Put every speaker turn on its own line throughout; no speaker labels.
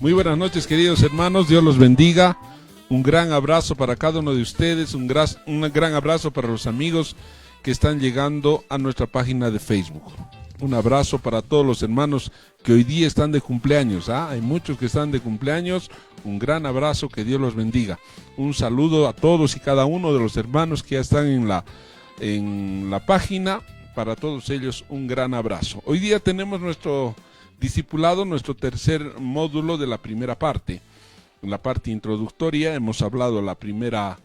Muy buenas noches, queridos hermanos, Dios los bendiga. Un gran abrazo para cada uno de ustedes, un gran abrazo para los amigos que están llegando a nuestra página de Facebook. Un abrazo para todos los hermanos que hoy día están de cumpleaños. Hay muchos que están de cumpleaños. Un gran abrazo, que Dios los bendiga. Un saludo a todos y cada uno de los hermanos que ya están en la página. Para todos ellos, un gran abrazo. Hoy día tenemos nuestro discipulado, nuestro tercer módulo de la primera parte. En la parte introductoria hemos hablado la primera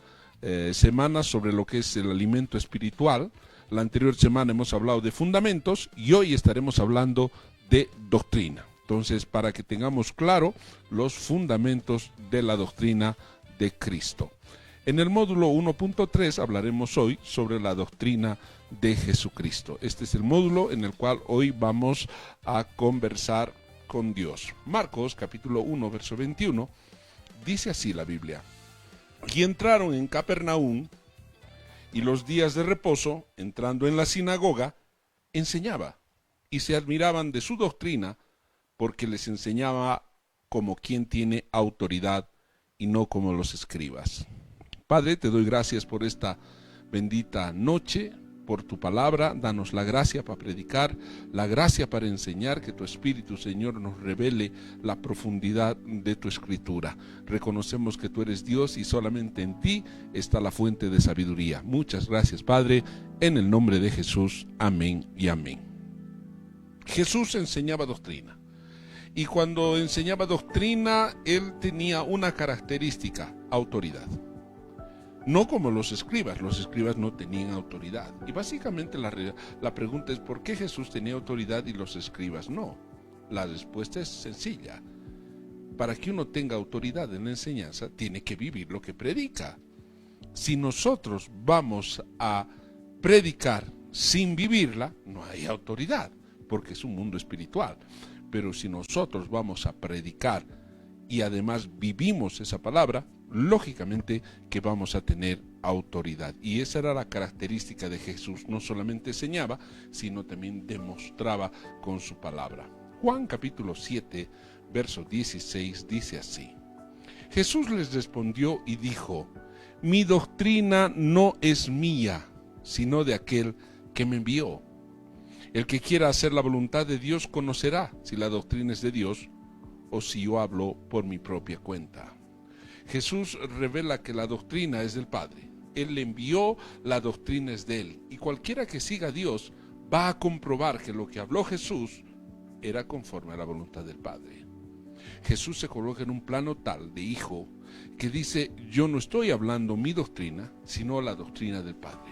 semana sobre lo que es el alimento espiritual. La anterior semana hemos hablado de fundamentos y hoy estaremos hablando de doctrina. Entonces, para que tengamos claro los fundamentos de la doctrina de Cristo. En el módulo 1.3 hablaremos hoy sobre la doctrina de Jesucristo. Este es el módulo en el cual hoy vamos a conversar con Dios. Marcos capítulo 1 verso 21 dice así la Biblia: y entraron en Capernaum, y los días de reposo, entrando en la sinagoga, enseñaba, y se admiraban de su doctrina, porque les enseñaba como quien tiene autoridad y no como los escribas. Padre, te doy gracias por esta bendita noche, por tu palabra. Danos la gracia para predicar, la gracia para enseñar, que tu Espíritu, Señor, nos revele la profundidad de tu Escritura. Reconocemos que tú eres Dios y solamente en ti está la fuente de sabiduría. Muchas gracias, Padre, en el nombre de Jesús. Amén y amén. Jesús enseñaba doctrina. Y cuando enseñaba doctrina, él tenía una característica: autoridad. No como los escribas no tenían autoridad. Y básicamente la pregunta es: ¿por qué Jesús tenía autoridad y los escribas no? La respuesta es sencilla. Para que uno tenga autoridad en la enseñanza, tiene que vivir lo que predica. Si nosotros vamos a predicar sin vivirla, no hay autoridad, porque es un mundo espiritual. Pero si nosotros vamos a predicar y además vivimos esa palabra, lógicamente que vamos a tener autoridad. Y esa era la característica de Jesús. No solamente enseñaba, sino también demostraba con su palabra. Juan capítulo 7, verso 16 dice así: Jesús les respondió y dijo: mi doctrina no es mía, sino de aquel que me envió. El que quiera hacer la voluntad de Dios conocerá si la doctrina es de Dios o si yo hablo por mi propia cuenta. Jesús revela que la doctrina es del Padre. Él le envió, la doctrina es de Él. Y cualquiera que siga a Dios va a comprobar que lo que habló Jesús era conforme a la voluntad del Padre. Jesús se coloca en un plano tal de hijo que dice: yo no estoy hablando mi doctrina, sino la doctrina del Padre.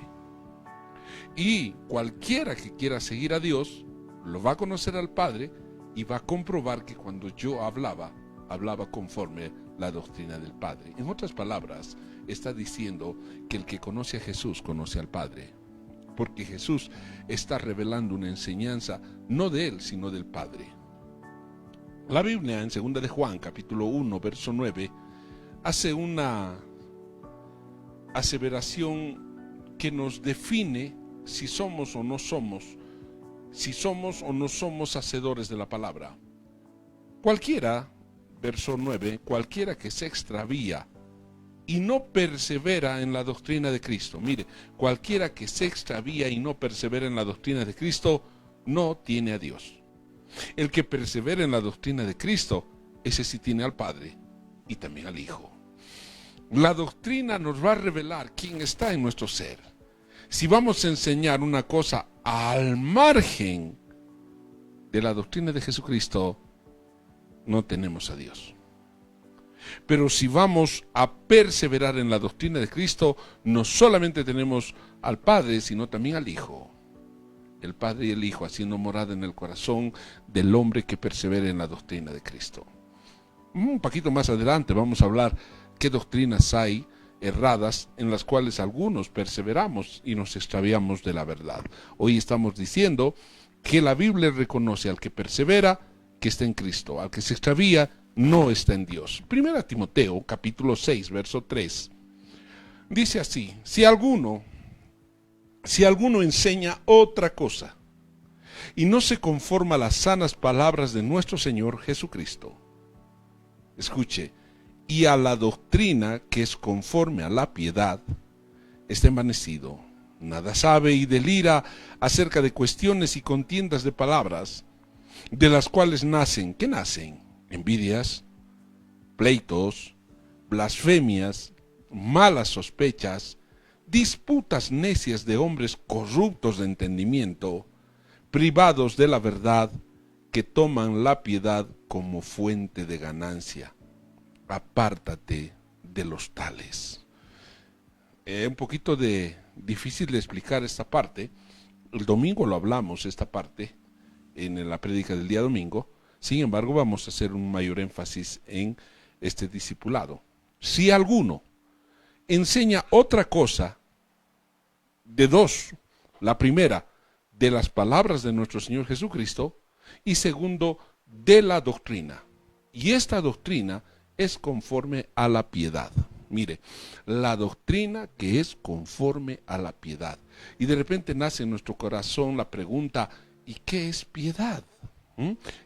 Y cualquiera que quiera seguir a Dios lo va a conocer al Padre y va a comprobar que cuando yo hablaba conforme la doctrina del Padre. En otras palabras, está diciendo que el que conoce a Jesús conoce al Padre, porque Jesús está revelando una enseñanza no de él, sino del Padre. La Biblia en 2 de Juan, capítulo 1, verso 9, hace una aseveración que nos define si somos o no somos hacedores de la palabra. Cualquiera, verso 9, cualquiera que se extravía y no persevera en la doctrina de Cristo. Mire, cualquiera que se extravía y no persevera en la doctrina de Cristo no tiene a Dios. El que persevera en la doctrina de Cristo, ese sí tiene al Padre y también al Hijo. La doctrina nos va a revelar quién está en nuestro ser. Si vamos a enseñar una cosa al margen de la doctrina de Jesucristo, no tenemos a Dios. Pero si vamos a perseverar en la doctrina de Cristo, no solamente tenemos al Padre, sino también al Hijo. El Padre y el Hijo haciendo morada en el corazón del hombre que persevera en la doctrina de Cristo. Un poquito más adelante vamos a hablar qué doctrinas hay erradas en las cuales algunos perseveramos y nos extraviamos de la verdad. Hoy estamos diciendo que la Biblia reconoce al que persevera que está en Cristo, al que se extravía no está en Dios. 1 Timoteo capítulo 6 verso 3 dice así: si alguno enseña otra cosa y no se conforma a las sanas palabras de nuestro Señor Jesucristo, escuche, y a la doctrina que es conforme a la piedad, está envanecido. Nada sabe y delira acerca de cuestiones y contiendas de palabras, de las cuales nacen, ¿qué nacen? Envidias, pleitos, blasfemias, malas sospechas, disputas necias de hombres corruptos de entendimiento, privados de la verdad, que toman la piedad como fuente de ganancia. Apártate de los tales. Un poquito difícil de explicar esta parte. El domingo lo hablamos, esta parte, en la prédica del día domingo. Sin embargo, vamos a hacer un mayor énfasis en este discipulado. Si alguno enseña otra cosa, de dos, la primera, de las palabras de nuestro Señor Jesucristo, y segundo, de la doctrina. Y esta doctrina es conforme a la piedad. Mire, la doctrina que es conforme a la piedad. Y de repente nace en nuestro corazón la pregunta, ¿y qué es piedad?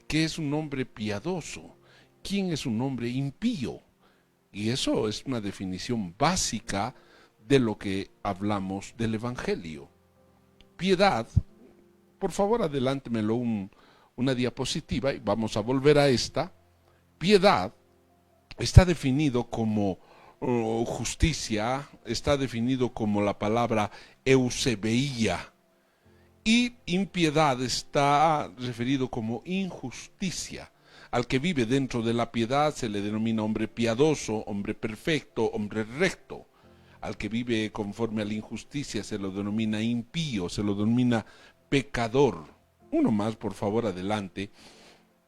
¿Qué es un hombre piadoso? ¿Quién es un hombre impío? Y eso es una definición básica de lo que hablamos del Evangelio. Piedad, por favor adelántemelo una diapositiva y vamos a volver a esta. Piedad está definido como justicia, está definido como la palabra eusebeía, y impiedad está referido como injusticia. Al que vive dentro de la piedad se le denomina hombre piadoso, hombre perfecto, hombre recto. Al que vive conforme a la injusticia se lo denomina impío, se lo denomina pecador. Uno más, por favor, adelante.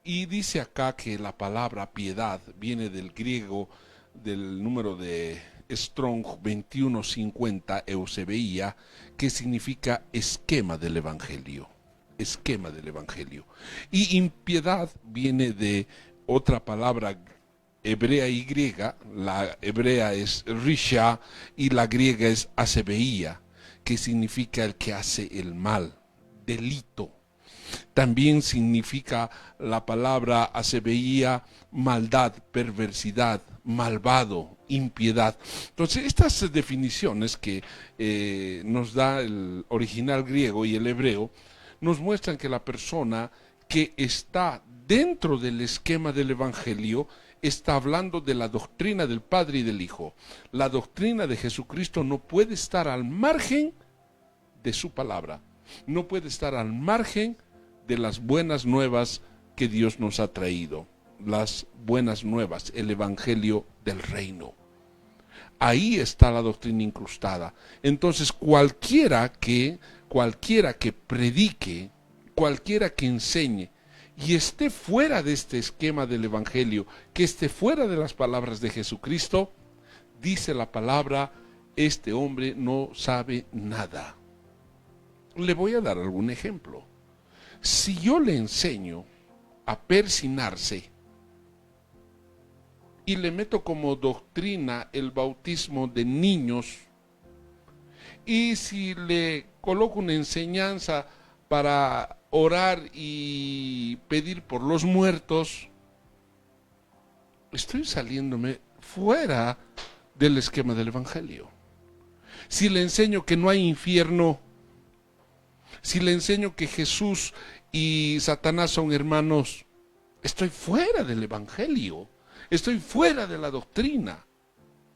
Y dice acá que la palabra piedad viene del griego, del número de Strong 2150, eusebeía, que significa esquema del Evangelio. Esquema del Evangelio. Y impiedad viene de otra palabra hebrea y griega. La hebrea es risha y la griega es asebeía, que significa el que hace el mal, delito. También significa la palabra asebeía maldad, perversidad, malvado, impiedad. Entonces, estas definiciones que nos da el original griego y el hebreo, nos muestran que la persona que está dentro del esquema del Evangelio está hablando de la doctrina del Padre y del Hijo. La doctrina de Jesucristo no puede estar al margen de su palabra, no puede estar al margen de las buenas nuevas que Dios nos ha traído, las buenas nuevas, el Evangelio del Reino. Ahí está la doctrina incrustada. Entonces cualquiera que predique, cualquiera que enseñe y esté fuera de este esquema del Evangelio, que esté fuera de las palabras de Jesucristo, dice la palabra, este hombre no sabe nada. Le voy a dar algún ejemplo. Si yo le enseño a persinarse y le meto como doctrina el bautismo de niños, y si le coloco una enseñanza para orar y pedir por los muertos, estoy saliéndome fuera del esquema del Evangelio. Si le enseño que no hay infierno, si le enseño que Jesús y Satanás son hermanos, estoy fuera del Evangelio, estoy fuera de la doctrina.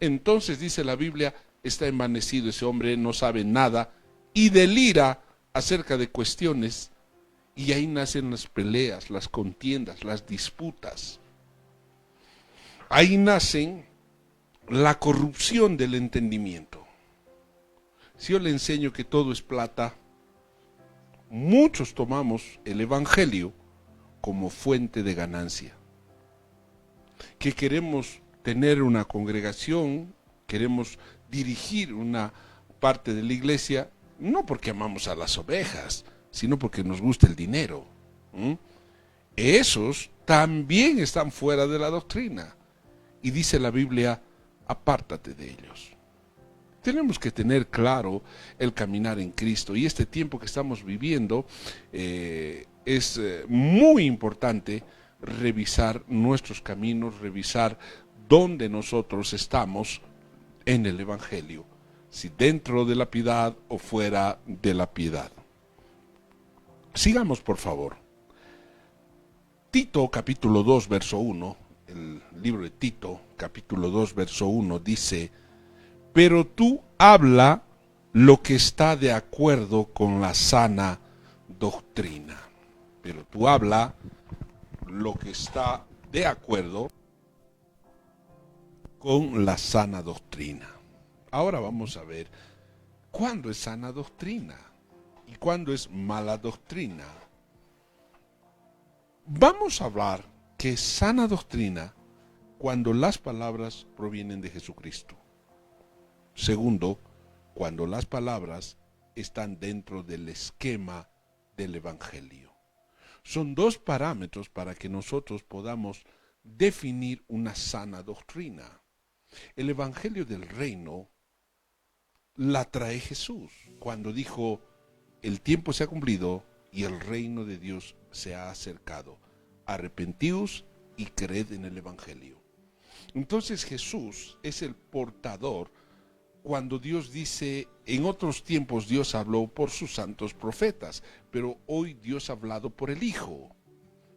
Entonces dice la Biblia, está envanecido ese hombre, no sabe nada y delira acerca de cuestiones, y ahí nacen las peleas, las contiendas, las disputas. Ahí nacen la corrupción del entendimiento. Si yo le enseño que todo es plata, muchos tomamos el Evangelio como fuente de ganancia. Que queremos tener una congregación, queremos dirigir una parte de la iglesia, no porque amamos a las ovejas, sino porque nos gusta el dinero. Esos también están fuera de la doctrina. Y dice la Biblia, apártate de ellos. Tenemos que tener claro el caminar en Cristo, y este tiempo que estamos viviendo es muy importante revisar nuestros caminos, revisar dónde nosotros estamos en el Evangelio, si dentro de la piedad o fuera de la piedad. Sigamos, por favor. Tito, capítulo 2, verso 1, el libro de Tito, capítulo 2, verso 1, dice: pero tú habla lo que está de acuerdo con la sana doctrina. Pero tú habla lo que está de acuerdo con la sana doctrina. Ahora vamos a ver cuándo es sana doctrina y cuándo es mala doctrina. Vamos a hablar que es sana doctrina cuando las palabras provienen de Jesucristo. Segundo, cuando las palabras están dentro del esquema del Evangelio. Son dos parámetros para que nosotros podamos definir una sana doctrina. El Evangelio del Reino la trae Jesús cuando dijo: el tiempo se ha cumplido y el reino de Dios se ha acercado. Arrepentíos y creed en el Evangelio. Entonces Jesús es el portador. Cuando Dios dice, en otros tiempos Dios habló por sus santos profetas, pero hoy Dios ha hablado por el Hijo.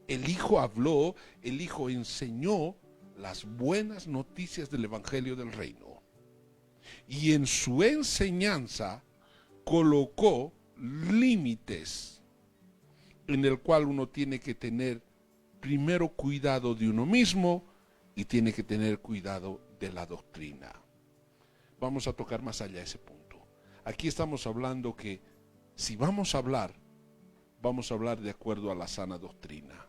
El Hijo habló, el Hijo enseñó las buenas noticias del Evangelio del Reino. Y en su enseñanza colocó límites en el cual uno tiene que tener primero cuidado de uno mismo y tiene que tener cuidado de la doctrina. Vamos a tocar más allá ese punto. Aquí estamos hablando que si vamos a hablar de acuerdo a la sana doctrina.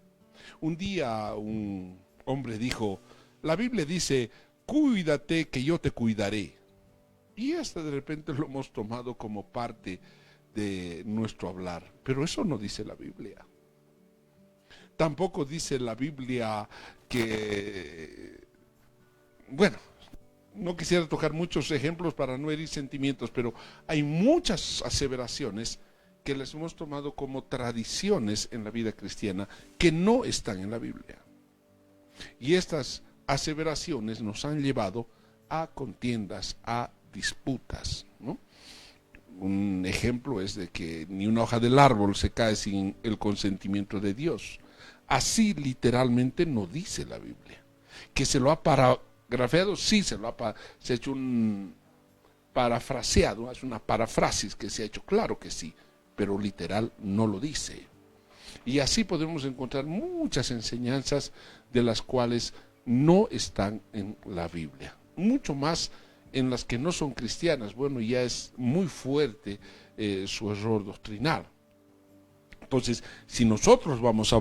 Un día un hombre dijo: la Biblia dice, cuídate que yo te cuidaré. Y hasta de repente lo hemos tomado como parte de nuestro hablar. Pero eso no dice la Biblia. Tampoco dice la Biblia que, bueno, no quisiera tocar muchos ejemplos para no herir sentimientos, pero hay muchas aseveraciones que las hemos tomado como tradiciones en la vida cristiana que no están en la Biblia. Y estas aseveraciones nos han llevado a contiendas, a disputas, ¿no? Un ejemplo es de que ni una hoja del árbol se cae sin el consentimiento de Dios. Así literalmente no dice la Biblia. Que se lo ha paragrafiado, sí, se ha hecho un parafraseado, es una parafrasis que se ha hecho, claro que sí, pero literal no lo dice. Y así podemos encontrar muchas enseñanzas de las cuales no están en la Biblia. Mucho más en las que no son cristianas. Bueno, ya es muy fuerte su error doctrinal. Entonces, si nosotros vamos a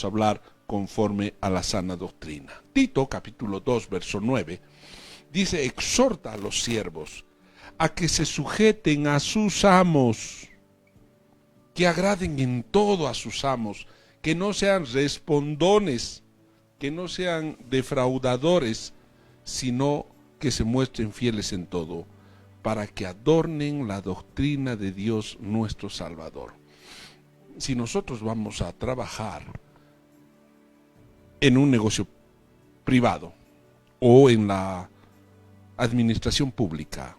hablar conforme a la sana doctrina. Tito, capítulo 2, verso 9, dice: exhorta a los siervos a que se sujeten a sus amos, que agraden en todo a sus amos, que no sean respondones, que no sean defraudadores, sino que se muestren fieles en todo, para que adornen la doctrina de Dios nuestro Salvador. Si nosotros vamos a trabajar en un negocio privado o en la administración pública,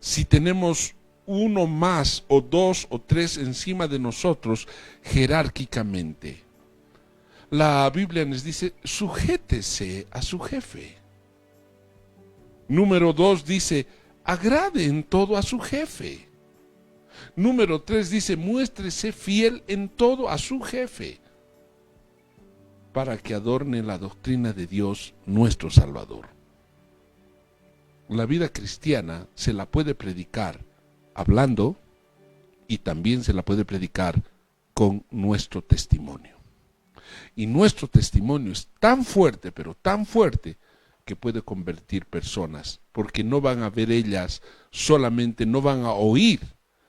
si tenemos uno más o dos o tres encima de nosotros jerárquicamente, la Biblia nos dice: sujétese a su jefe. Número 2 dice: agrade en todo a su jefe. Número 3 dice: muéstrese fiel en todo a su jefe, para que adorne la doctrina de Dios nuestro Salvador. La vida cristiana se la puede predicar hablando y también se la puede predicar con nuestro testimonio. Y nuestro testimonio es tan fuerte, pero tan fuerte, que puede convertir personas, porque no van a ver ellas solamente, no van a oír,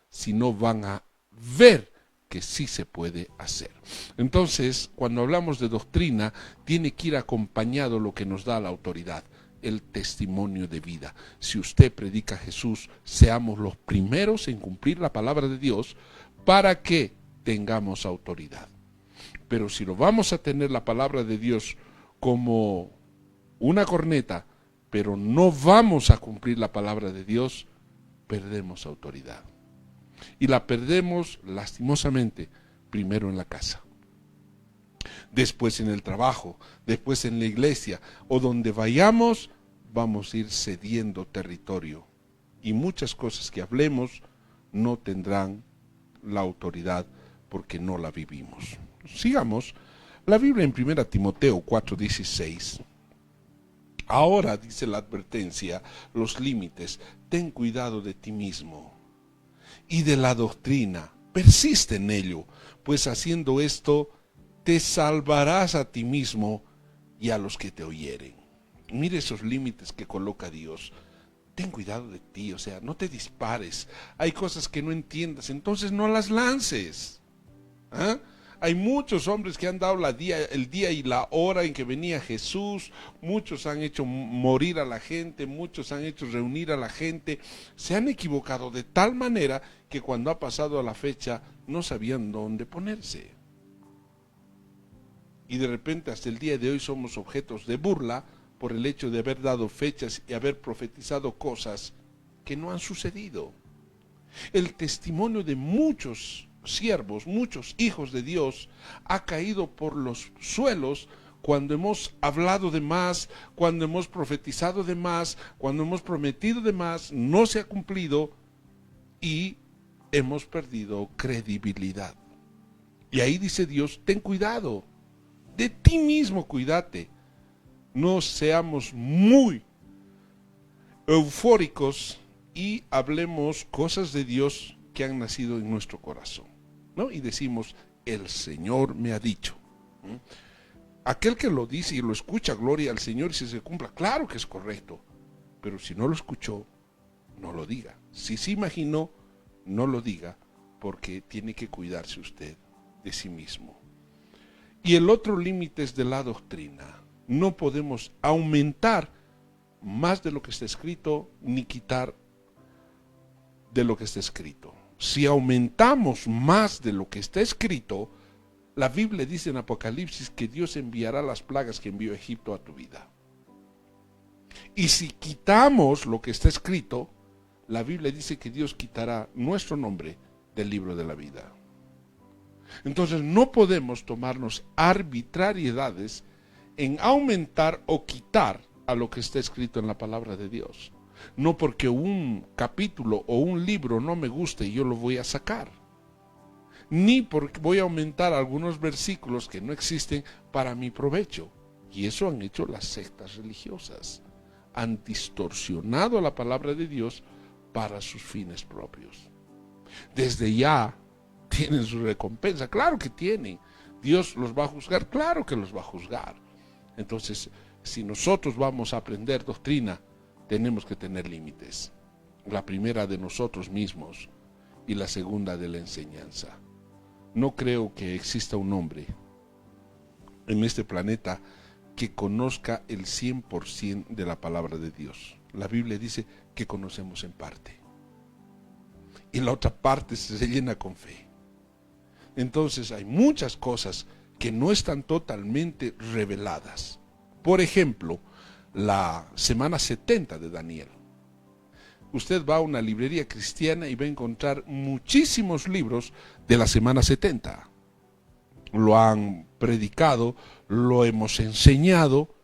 sino van a ver que sí se puede hacer. Entonces, cuando hablamos de doctrina, tiene que ir acompañado lo que nos da la autoridad, el testimonio de vida. Si usted predica a Jesús, seamos los primeros en cumplir la palabra de Dios para que tengamos autoridad. Pero si lo vamos a tener la palabra de Dios como una corneta, pero no vamos a cumplir la palabra de Dios, perdemos autoridad. Y la perdemos lastimosamente, primero en la casa, después en el trabajo, después en la iglesia, o donde vayamos, vamos a ir cediendo territorio. Y muchas cosas que hablemos no tendrán la autoridad porque no la vivimos. Sigamos. La Biblia en 1 Timoteo 4:16. Ahora, dice la advertencia, los límites, ten cuidado de ti mismo y de la doctrina, persiste en ello, pues haciendo esto te salvarás a ti mismo y a los que te oyeren. Mire esos límites que coloca Dios. Ten cuidado de ti, o sea, no te dispares. Hay cosas que no entiendas, entonces no las lances. ¿Ah? Hay muchos hombres que han dado el día y la hora en que venía Jesús, muchos han hecho morir a la gente, muchos han hecho reunir a la gente, se han equivocado de tal manera que cuando ha pasado a la fecha no sabían dónde ponerse. Y de repente hasta el día de hoy somos objetos de burla por el hecho de haber dado fechas y haber profetizado cosas que no han sucedido. El testimonio de muchos siervos, muchos hijos de Dios, ha caído por los suelos cuando hemos hablado de más, cuando hemos profetizado de más, cuando hemos prometido de más, no se ha cumplido y hemos perdido credibilidad. Y ahí dice Dios, ten cuidado, de ti mismo cuídate, no seamos muy eufóricos y hablemos cosas de Dios que han nacido en nuestro corazón, ¿no? Y decimos, el Señor me ha dicho. Aquel que lo dice y lo escucha, gloria al Señor, y si se cumpla, claro que es correcto. Pero si no lo escuchó, no lo diga. Si se imaginó, no lo diga, porque tiene que cuidarse usted de sí mismo. Y el otro límite es de la doctrina. No podemos aumentar más de lo que está escrito, ni quitar de lo que está escrito. Si aumentamos más de lo que está escrito, la Biblia dice en Apocalipsis que Dios enviará las plagas que envió a Egipto a tu vida. Y si quitamos lo que está escrito, la Biblia dice que Dios quitará nuestro nombre del libro de la vida. Entonces no podemos tomarnos arbitrariedades en aumentar o quitar a lo que está escrito en la palabra de Dios. No porque un capítulo o un libro no me guste y yo lo voy a sacar. Ni porque voy a aumentar algunos versículos que no existen para mi provecho. Y eso han hecho las sectas religiosas. Han distorsionado la palabra de Dios para sus fines propios. Desde ya tienen su recompensa, claro que tienen. Dios los va a juzgar, claro que los va a juzgar. Entonces, si nosotros vamos a aprender doctrina, tenemos que tener límites. La primera de nosotros mismos y la segunda de la enseñanza. No creo que exista un hombre en este planeta que conozca el 100% de la palabra de Dios. La Biblia dice que conocemos en parte. Y la otra parte se llena con fe. Entonces hay muchas cosas que no están totalmente reveladas. Por ejemplo, la semana 70 de Daniel. Usted va a una librería cristiana y va a encontrar muchísimos libros de la semana 70. Lo han predicado, lo hemos enseñado,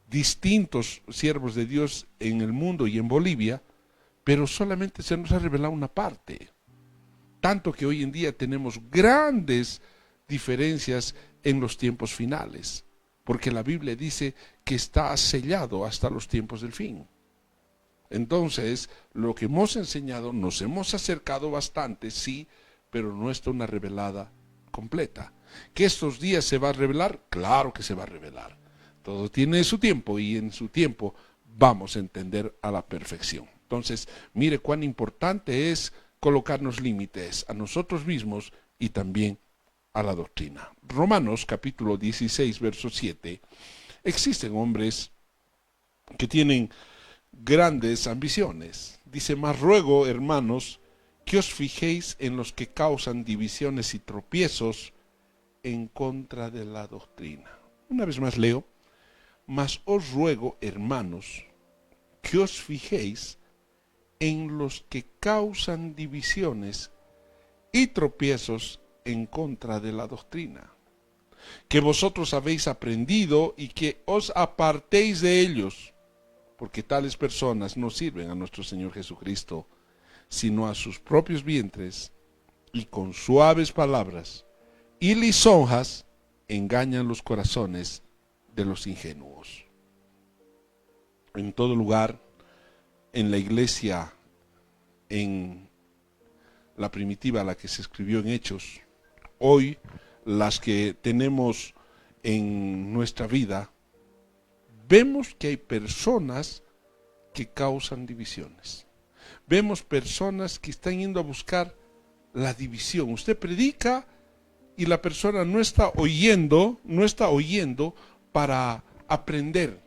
distintos siervos de Dios en el mundo y en Bolivia, pero solamente se nos ha revelado una parte. Tanto que hoy en día tenemos grandes diferencias en los tiempos finales, porque la Biblia dice que está sellado hasta los tiempos del fin. Entonces, lo que hemos enseñado, nos hemos acercado bastante, sí, pero no está una revelada completa. ¿Que estos días se va a revelar? Claro que se va a revelar. Todo tiene su tiempo y en su tiempo vamos a entender a la perfección. Entonces, mire cuán importante es colocarnos límites a nosotros mismos y también a la doctrina. Romanos capítulo 16, verso 7. Existen hombres que tienen grandes ambiciones. Dice, mas ruego, hermanos, que os fijéis en los que causan divisiones y tropiezos en contra de la doctrina. Una vez más leo, mas os ruego, hermanos, que os fijéis en los que causan divisiones y tropiezos en contra de la doctrina, que vosotros habéis aprendido y que os apartéis de ellos, porque tales personas no sirven a nuestro Señor Jesucristo, sino a sus propios vientres, y con suaves palabras y lisonjas engañan los corazones de los ingenuos. En todo lugar, en la iglesia, en la primitiva, la que se escribió en Hechos, hoy las que tenemos en nuestra vida, vemos que hay personas que causan divisiones. Vemos personas que están yendo a buscar la división. Usted predica y la persona no está oyendo para aprender.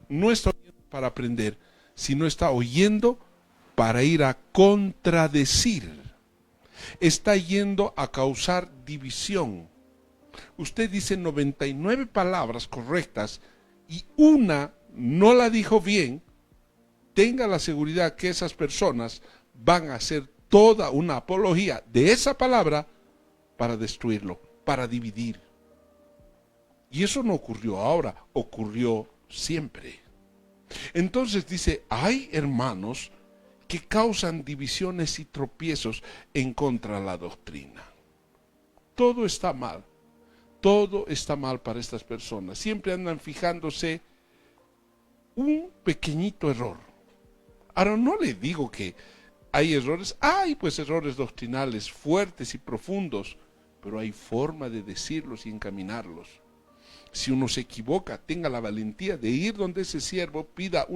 No está oyendo para aprender, sino está oyendo para ir a contradecir. Está yendo a causar división. Usted dice 99 palabras correctas y una no la dijo bien. Tenga la seguridad que esas personas van a hacer toda una apología de esa palabra para destruirlo, para dividir. Y eso no ocurrió ahora, ocurrió siempre. Entonces dice, hay hermanos que causan divisiones y tropiezos en contra de la doctrina. Todo está mal para estas personas. Siempre andan fijándose un pequeñito error. Ahora no le digo que hay errores, hay pues errores doctrinales fuertes y profundos, pero hay forma de decirlos y encaminarlos. Si uno se equivoca, tenga la valentía de ir donde ese siervo, pida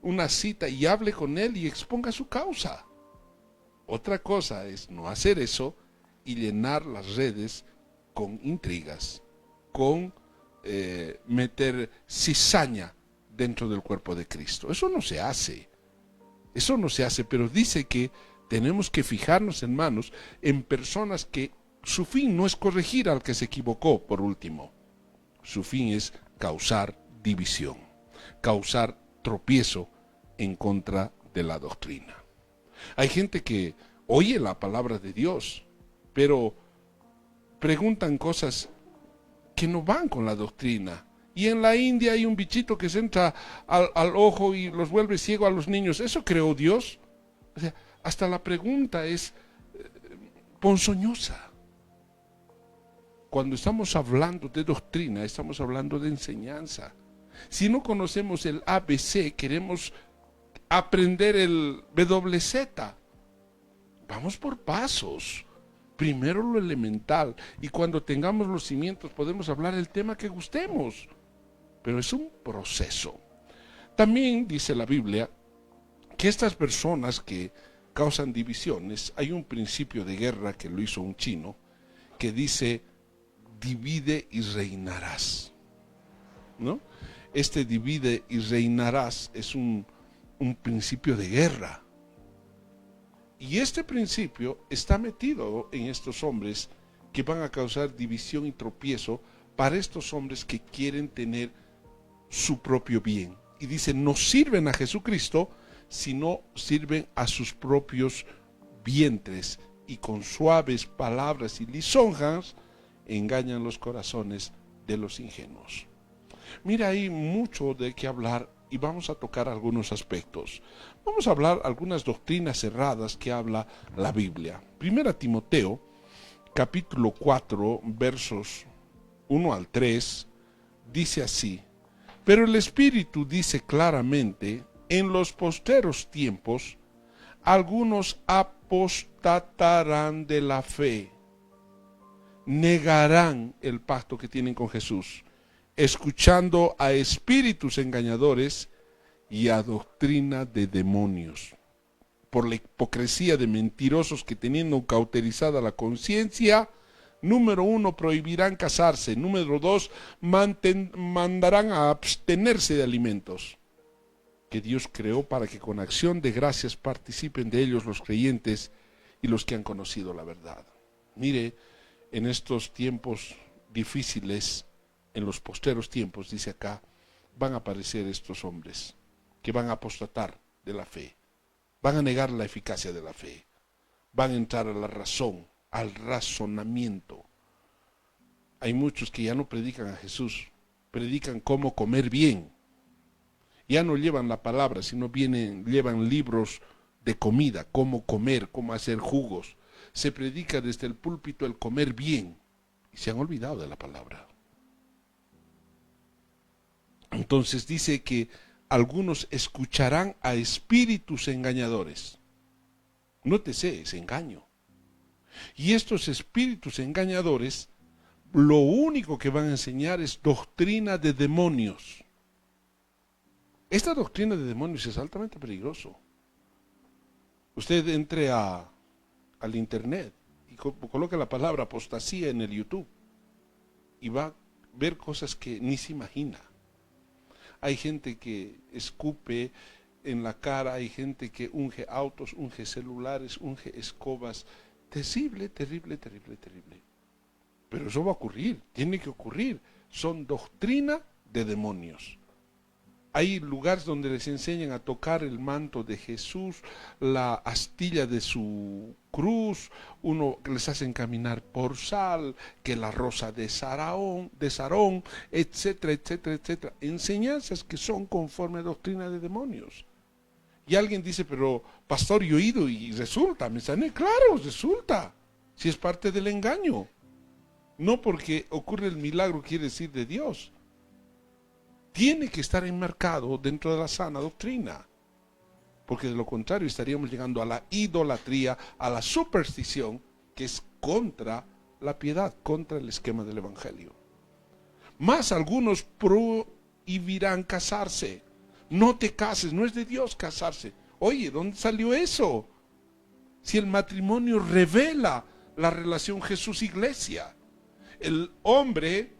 una cita y hable con él y exponga su causa. Otra cosa es no hacer eso y llenar las redes con intrigas, con meter cizaña dentro del cuerpo de Cristo. Eso no se hace, pero dice que tenemos que fijarnos, hermanos, en personas que su fin no es corregir al que se equivocó, por último. Su fin es causar división, causar tropiezo en contra de la doctrina. Hay gente que oye la palabra de Dios, pero preguntan cosas que no van con la doctrina. Y en la India hay un bichito que se entra al ojo y los vuelve ciego a los niños. ¿Eso creó Dios? O sea, hasta la pregunta es ponzoñosa. Cuando estamos hablando de doctrina, estamos hablando de enseñanza. Si no conocemos el ABC, queremos aprender el WZ. Vamos por pasos. Primero lo elemental, y cuando tengamos los cimientos podemos hablar el tema que gustemos. Pero es un proceso. También dice la Biblia que estas personas que causan divisiones, hay un principio de guerra que lo hizo un chino, que dice, divide y reinarás, ¿no? Este divide y reinarás es un principio de guerra. Y este principio está metido en estos hombres que van a causar división y tropiezo para estos hombres que quieren tener su propio bien. Y dice, no sirven a Jesucristo, sino sirven a sus propios vientres. Y con suaves palabras y lisonjas engañan los corazones de los ingenuos. Mira, hay mucho de qué hablar y vamos a tocar algunos aspectos. Vamos a hablar algunas doctrinas cerradas que habla la Biblia. Primera Timoteo, capítulo 4, versos 1 al 3, dice así: pero el Espíritu dice claramente, en los posteros tiempos, algunos apostatarán de la fe, negarán el pacto que tienen con Jesús, escuchando a espíritus engañadores y a doctrina de demonios, por la hipocresía de mentirosos que teniendo cauterizada la conciencia, número 1, prohibirán casarse, número 2, mandarán a abstenerse de alimentos que Dios creó para que con acción de gracias participen de ellos los creyentes y los que han conocido la verdad. Mire, en estos tiempos difíciles, en los posteros tiempos, dice acá, van a aparecer estos hombres que van a apostatar de la fe, van a negar la eficacia de la fe, van a entrar a la razón, al razonamiento. Hay muchos que ya no predican a Jesús, predican cómo comer bien. Ya no llevan la palabra, sino llevan libros de comida, cómo comer, cómo hacer jugos. Se predica desde el púlpito el comer bien y se han olvidado de la palabra. Entonces dice que algunos escucharán a espíritus engañadores. Nótese, es engaño. Y estos espíritus engañadores, lo único que van a enseñar es doctrina de demonios. Esta doctrina de demonios es altamente peligroso. Usted entre al internet y coloca la palabra apostasía en el YouTube y va a ver cosas que ni se imagina. Hay gente que escupe en la cara, hay gente que unge autos, unge celulares, unge escobas. Terrible, terrible, terrible, terrible. Pero eso va a ocurrir, tiene que ocurrir. Son doctrina de demonios. Hay lugares donde les enseñan a tocar el manto de Jesús, la astilla de su cruz, uno les hacen caminar por sal, que la rosa de Sarón, etcétera, etcétera, etcétera. Enseñanzas que son conforme a doctrina de demonios. Y alguien dice, pero pastor, yo he ido y resulta, me sané. Claro, resulta, si es parte del engaño. No porque ocurre el milagro quiere decir de Dios. Tiene que estar enmarcado dentro de la sana doctrina, porque de lo contrario estaríamos llegando a la idolatría, a la superstición, que es contra la piedad, contra el esquema del evangelio. Más algunos prohibirán casarse. No te cases, no es de Dios casarse. Oye, ¿dónde salió eso? Si el matrimonio revela la relación Jesús-Iglesia. El hombre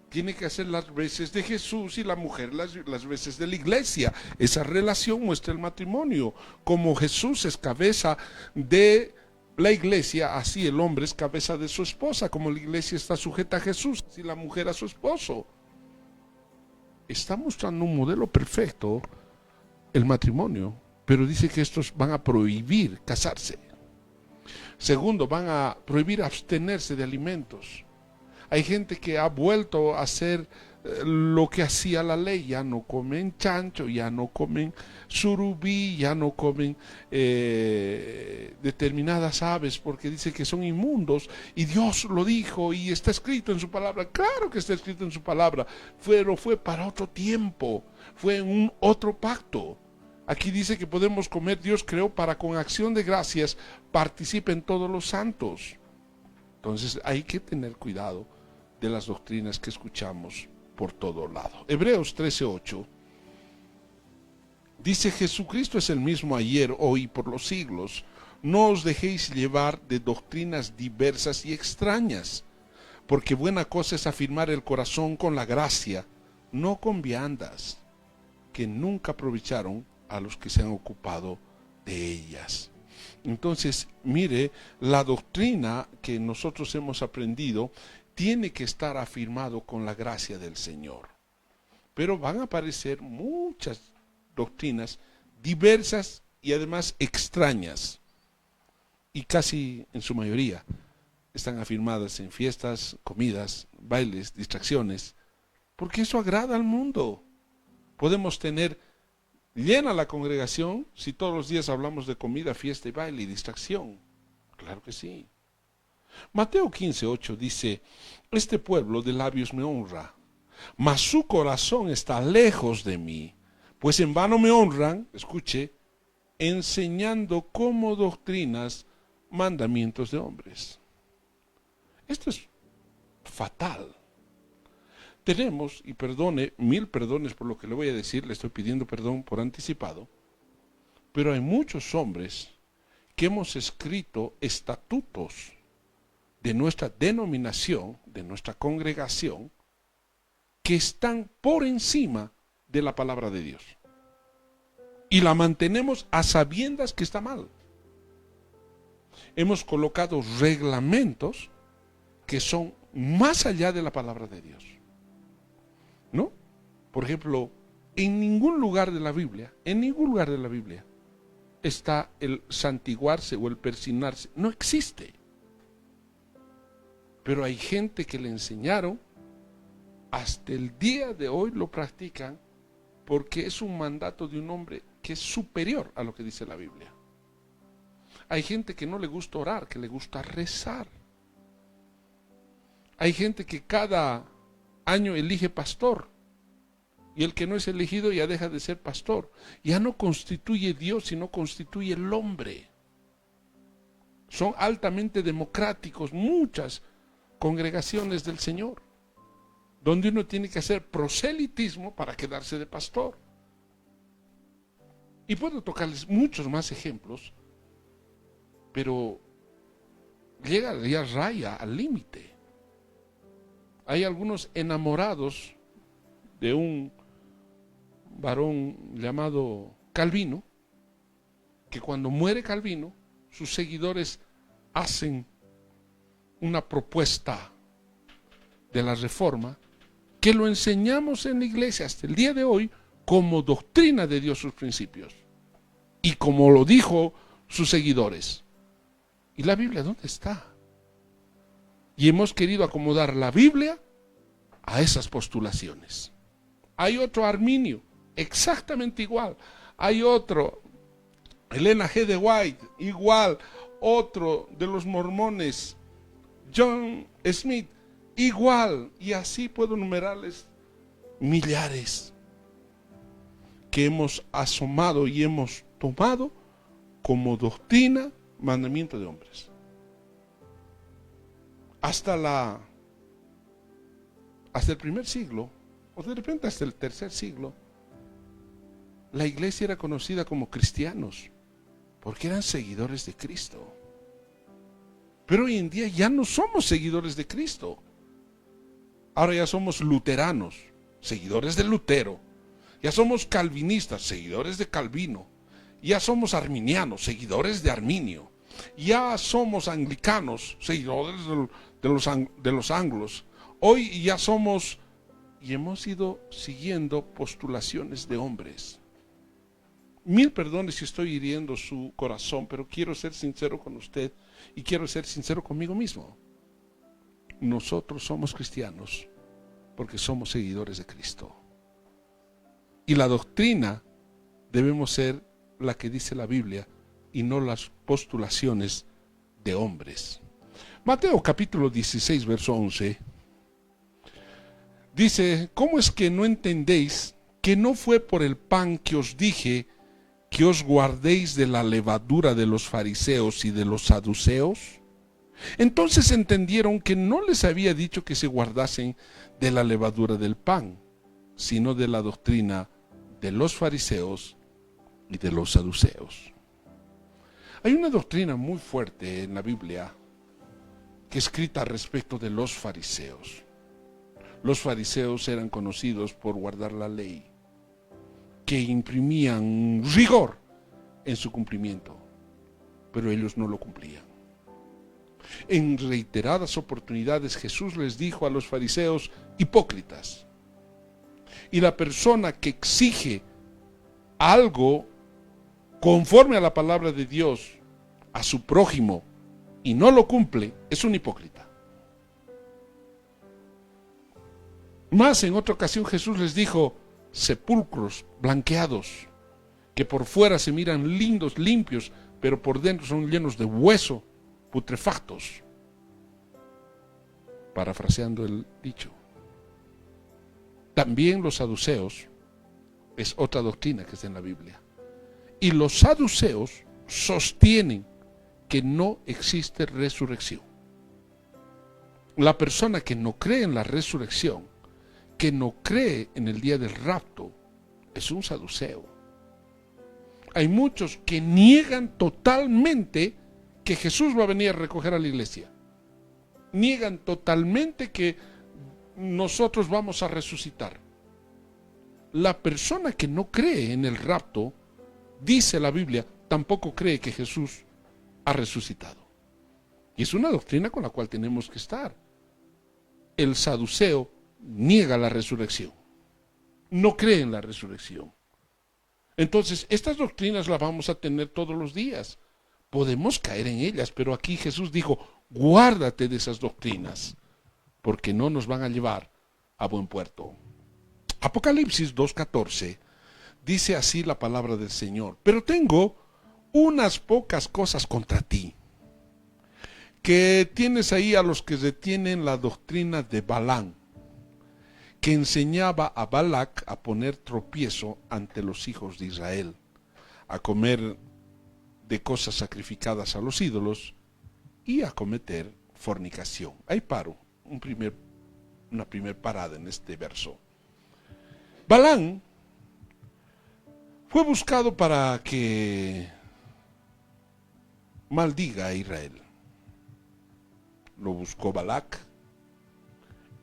tiene que hacer las veces de Jesús y la mujer las veces de la iglesia. Esa relación muestra el matrimonio. Como Jesús es cabeza de la iglesia, así el hombre es cabeza de su esposa. Como la iglesia está sujeta a Jesús, así la mujer a su esposo. Está mostrando un modelo perfecto el matrimonio, pero dice que estos van a prohibir casarse. Segundo, van a prohibir abstenerse de alimentos. Hay gente que ha vuelto a hacer lo que hacía la ley. Ya no comen chancho, ya no comen surubí, ya no comen determinadas aves porque dice que son inmundos. Y Dios lo dijo y está escrito en su palabra. Claro que está escrito en su palabra, pero fue para otro tiempo, fue en un otro pacto. Aquí dice que podemos comer, Dios creó para con acción de gracias participen todos los santos. Entonces hay que tener cuidado de las doctrinas que escuchamos por todo lado. Hebreos 13:8 dice: Jesucristo es el mismo ayer, hoy y por los siglos. No os dejéis llevar de doctrinas diversas y extrañas, porque buena cosa es afirmar el corazón con la gracia, no con viandas, que nunca aprovecharon a los que se han ocupado de ellas. Entonces, mire, la doctrina que nosotros hemos aprendido tiene que estar afirmado con la gracia del Señor. Pero van a aparecer muchas doctrinas diversas y además extrañas. Y casi en su mayoría están afirmadas en fiestas, comidas, bailes, distracciones, porque eso agrada al mundo. Podemos tener llena la congregación si todos los días hablamos de comida, fiesta y baile y distracción. Claro que sí. Mateo 15:8 dice: este pueblo de labios me honra, mas su corazón está lejos de mí, pues en vano me honran, escuche, enseñando como doctrinas mandamientos de hombres. Esto es fatal. Tenemos, y perdone, 1000 perdones por lo que le voy a decir, le estoy pidiendo perdón por anticipado, pero hay muchos hombres que hemos escrito estatutos de nuestra denominación, de nuestra congregación, que están por encima de la palabra de Dios. Y la mantenemos a sabiendas que está mal. Hemos colocado reglamentos que son más allá de la palabra de Dios. ¿No? Por ejemplo, en ningún lugar de la Biblia, está el santiguarse o el persignarse. No existe. Pero hay gente que le enseñaron, hasta el día de hoy lo practican, porque es un mandato de un hombre que es superior a lo que dice la Biblia. Hay gente que no le gusta orar, que le gusta rezar. Hay gente que cada año elige pastor, y el que no es elegido ya deja de ser pastor. Ya no constituye Dios, sino constituye el hombre. Son altamente democráticos muchas congregaciones del Señor, donde uno tiene que hacer proselitismo para quedarse de pastor. Y puedo tocarles muchos más ejemplos, pero llega ya raya al límite. Hay algunos enamorados de un varón llamado Calvino, que cuando muere Calvino, sus seguidores hacen una propuesta de la Reforma, que lo enseñamos en la iglesia hasta el día de hoy como doctrina de Dios sus principios, y como lo dijo sus seguidores. ¿Y la Biblia dónde está? Y hemos querido acomodar la Biblia a esas postulaciones. Hay otro Arminio, exactamente igual. Hay otro, Elena G. de White, igual. Otro de los mormones, John Smith, igual. Y así puedo numerarles millares que hemos asomado y hemos tomado como doctrina, mandamiento de hombres. Hasta el primer siglo, o de repente hasta el tercer siglo, la iglesia era conocida como cristianos, porque eran seguidores de Cristo. Pero hoy en día ya no somos seguidores de Cristo. Ahora ya somos luteranos, seguidores de Lutero. Ya somos calvinistas, seguidores de Calvino. Ya somos arminianos, seguidores de Arminio. Ya somos anglicanos, seguidores de los anglos. Hoy ya somos, y hemos ido siguiendo postulaciones de hombres. Mil perdones si estoy hiriendo su corazón, pero quiero ser sincero con usted y quiero ser sincero conmigo mismo. Nosotros somos cristianos porque somos seguidores de Cristo. Y la doctrina debemos ser la que dice la Biblia y no las postulaciones de hombres. Mateo capítulo 16, verso 11. Dice, ¿cómo es que no entendéis que no fue por el pan que os dije que os guardéis de la levadura de los fariseos y de los saduceos? Entonces entendieron que no les había dicho que se guardasen de la levadura del pan, sino de la doctrina de los fariseos y de los saduceos. Hay una doctrina muy fuerte en la Biblia que es escrita respecto de los fariseos. Los fariseos eran conocidos por guardar la ley, que imprimían rigor en su cumplimiento, pero ellos no lo cumplían. En reiteradas oportunidades Jesús les dijo a los fariseos, hipócritas. Y la persona que exige algo conforme a la palabra de Dios a su prójimo y no lo cumple, es un hipócrita. Más en otra ocasión Jesús les dijo, sepulcros blanqueados, que por fuera se miran lindos, limpios, pero por dentro son llenos de hueso, putrefactos. Parafraseando el dicho. También los saduceos es otra doctrina que está en la Biblia. Y los saduceos sostienen que no existe resurrección. La persona que no cree en la resurrección, que no cree en el día del rapto, es un saduceo. Hay muchos que niegan totalmente que Jesús va a venir a recoger a la iglesia. Niegan totalmente que nosotros vamos a resucitar. La persona que no cree en el rapto, dice la Biblia, tampoco cree que Jesús ha resucitado. Y es una doctrina con la cual tenemos que estar. el saduceo niega la resurrección, no cree en la resurrección. Entonces, estas doctrinas las vamos a tener todos los días. Podemos caer en ellas, pero aquí Jesús dijo, guárdate de esas doctrinas, porque no nos van a llevar a buen puerto. Apocalipsis 2:14 dice así la palabra del Señor: pero tengo unas pocas cosas contra ti, que tienes ahí a los que retienen la doctrina de Balaam, que enseñaba a Balac a poner tropiezo ante los hijos de Israel, a comer de cosas sacrificadas a los ídolos y a cometer fornicación. Ahí paro, una primer parada en este verso. Balaam fue buscado para que maldiga a Israel. Lo buscó Balac,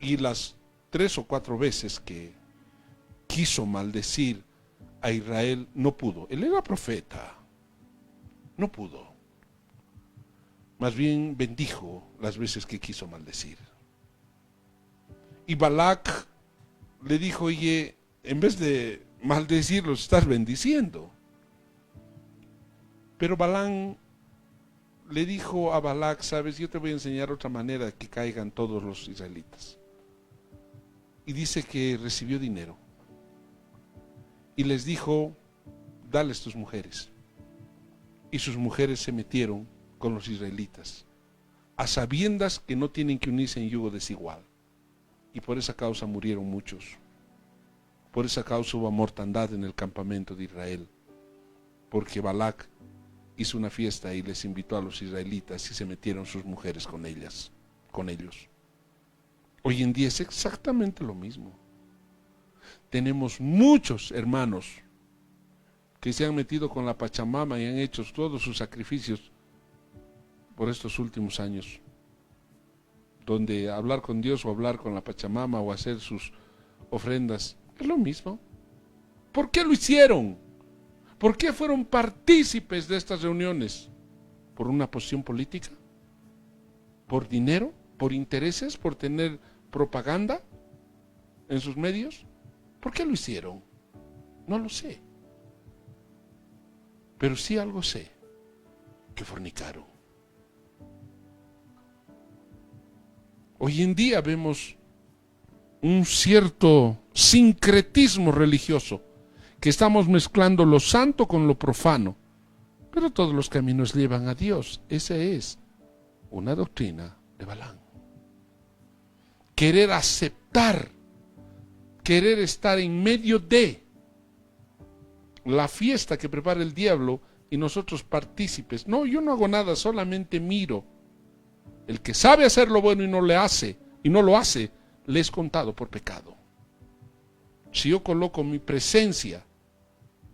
y las 3 o 4 veces que quiso maldecir a Israel no pudo. Él era profeta, no pudo. Más bien bendijo las veces que quiso maldecir. Y Balac le dijo: oye, en vez de maldecirlos, estás bendiciendo. Pero Balaam le dijo a Balac: sabes, yo te voy a enseñar otra manera de que caigan todos los israelitas. Y dice que recibió dinero y les dijo: dales tus mujeres. Y sus mujeres se metieron con los israelitas, a sabiendas que no tienen que unirse en yugo desigual. Y por esa causa murieron muchos. Por esa causa hubo mortandad en el campamento de Israel, porque Balac hizo una fiesta y les invitó a los israelitas y se metieron sus mujeres con ellos. Hoy en día es exactamente lo mismo. Tenemos muchos hermanos que se han metido con la Pachamama y han hecho todos sus sacrificios por estos últimos años, donde hablar con Dios o hablar con la Pachamama o hacer sus ofrendas es lo mismo. ¿Por qué lo hicieron? ¿Por qué fueron partícipes de estas reuniones? ¿Por una posición política? ¿Por dinero? ¿Por intereses? ¿Por tener propaganda en sus medios? ¿Por qué lo hicieron? No lo sé. Pero sí algo sé, que fornicaron. Hoy en día vemos un cierto sincretismo religioso, que estamos mezclando lo santo con lo profano, pero todos los caminos llevan a Dios. Esa es una doctrina de Balaam. Querer aceptar, querer estar en medio de la fiesta que prepara el diablo y nosotros partícipes. No, yo no hago nada, solamente miro. El que sabe hacer lo bueno y no lo hace, le es contado por pecado. Si yo coloco mi presencia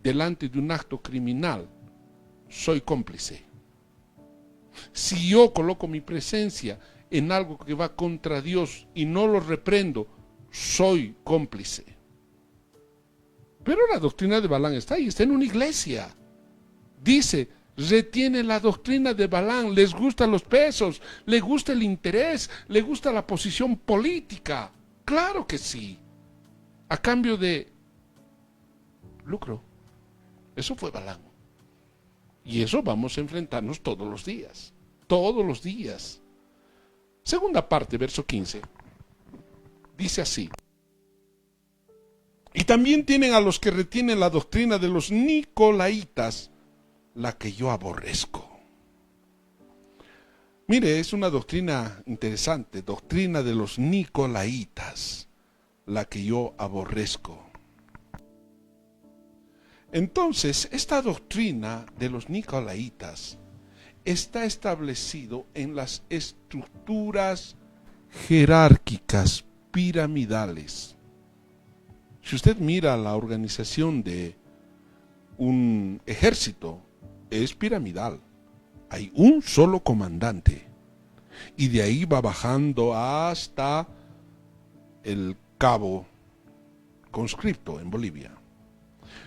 delante de un acto criminal, soy cómplice. Si yo coloco mi presencia en algo que va contra Dios y no lo reprendo, soy cómplice. Pero la doctrina de Balaam está ahí, está en una iglesia. Dice: retiene la doctrina de Balaam, les gustan los pesos, les gusta el interés, les gusta la posición política. Claro que sí. A cambio de lucro. Eso fue Balaam. Y eso vamos a enfrentarnos todos los días. Todos los días. Segunda parte, verso 15. Dice así: y también tienen a los que retienen la doctrina de los nicolaitas, la que yo aborrezco. Mire, es una doctrina interesante, doctrina de los nicolaitas, la que yo aborrezco. Entonces, esta doctrina de los nicolaitas está establecido en las estructuras jerárquicas piramidales. Si usted mira la organización de un ejército, es piramidal. Hay un solo comandante y de ahí va bajando hasta el cabo conscripto en Bolivia.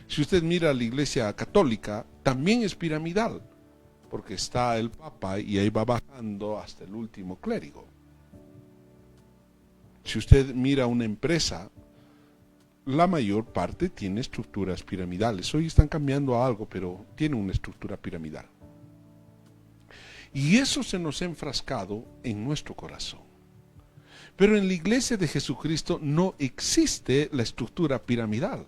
Si usted mira la iglesia católica, también es piramidal, porque está el papa y ahí va bajando hasta el último clérigo. Si usted mira una empresa, la mayor parte tiene estructuras piramidales. Hoy están cambiando a algo, pero tiene una estructura piramidal. Y eso se nos ha enfrascado en nuestro corazón. Pero en la iglesia de Jesucristo no existe la estructura piramidal.